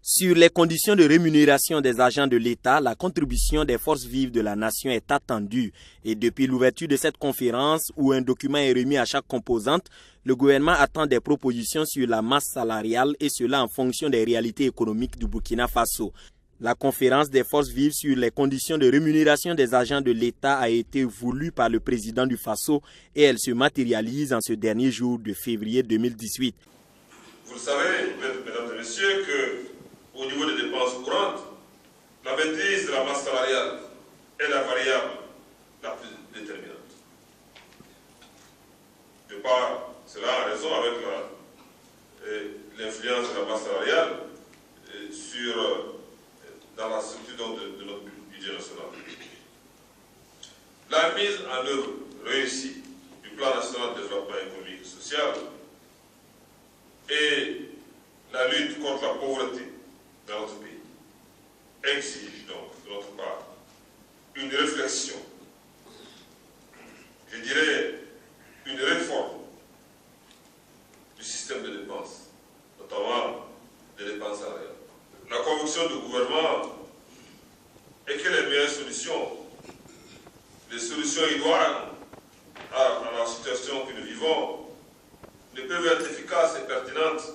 Sur les conditions de rémunération des agents de l'État, la contribution des forces vives de la nation est attendue. Et depuis l'ouverture de cette conférence, où un document est remis à chaque composante, le gouvernement attend des propositions sur la masse salariale et cela en fonction des réalités économiques du Burkina Faso. La conférence des forces vives sur les conditions de rémunération des agents de l'État a été voulue par le président du Faso et elle se matérialise en ce dernier jour de février 2018. Vous le savez, mesdames et messieurs, qu'au niveau des dépenses courantes, la maîtrise de la masse salariale est la variable la plus déterminante. De par cela, en raison avec l'influence de la masse salariale dans la structure de notre budget national. La mise en œuvre réussie du plan national de développement économique et social et la lutte contre la pauvreté dans notre pays exige donc de notre part une réflexion, je dirais une réforme du système de dépenses, notamment des dépenses salariales. La conviction du gouvernement est que les meilleures solutions, les solutions idoines à la situation que nous vivons, ne peuvent être efficaces et pertinentes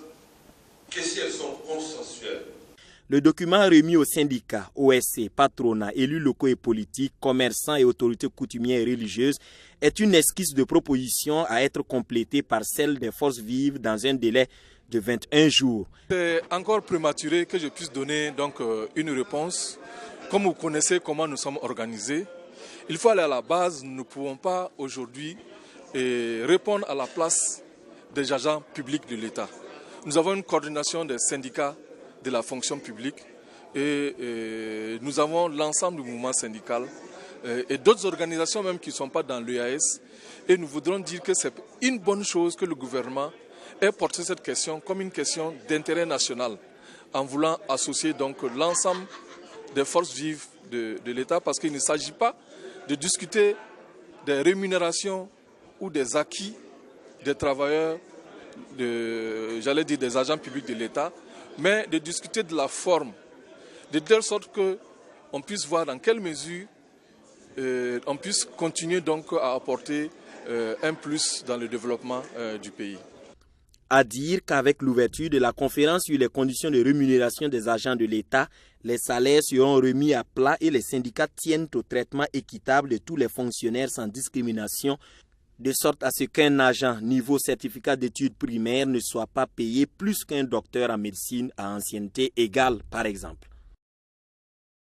que si elles sont consensuelles. Le document remis aux syndicats, OSC, patronat, élus locaux et politiques, commerçants et autorités coutumières et religieuses est une esquisse de proposition à être complétée par celle des forces vives dans un délai de 21 jours. C'est encore prématuré que je puisse donner donc une réponse. Comme vous connaissez comment nous sommes organisés, il faut aller à la base. Nous ne pouvons pas aujourd'hui répondre à la place des agents publics de l'État. Nous avons une coordination des syndicats de la fonction publique et nous avons l'ensemble du mouvement syndical et d'autres organisations même qui ne sont pas dans l'EAS. Et nous voudrons dire que c'est une bonne chose que le gouvernement ait porté cette question comme une question d'intérêt national en voulant associer donc l'ensemble des forces vives de l'État parce qu'il ne s'agit pas de discuter des rémunérations ou des acquis des travailleurs, j'allais dire des agents publics de l'État, mais de discuter de la forme, de telle sorte qu'on puisse voir dans quelle mesure on puisse continuer donc à apporter un plus dans le développement du pays. À dire qu'avec l'ouverture de la conférence sur les conditions de rémunération des agents de l'État, les salaires seront remis à plat et les syndicats tiennent au traitement équitable de tous les fonctionnaires sans discrimination, de sorte à ce qu'un agent niveau certificat d'études primaires ne soit pas payé plus qu'un docteur en médecine à ancienneté égale, par exemple.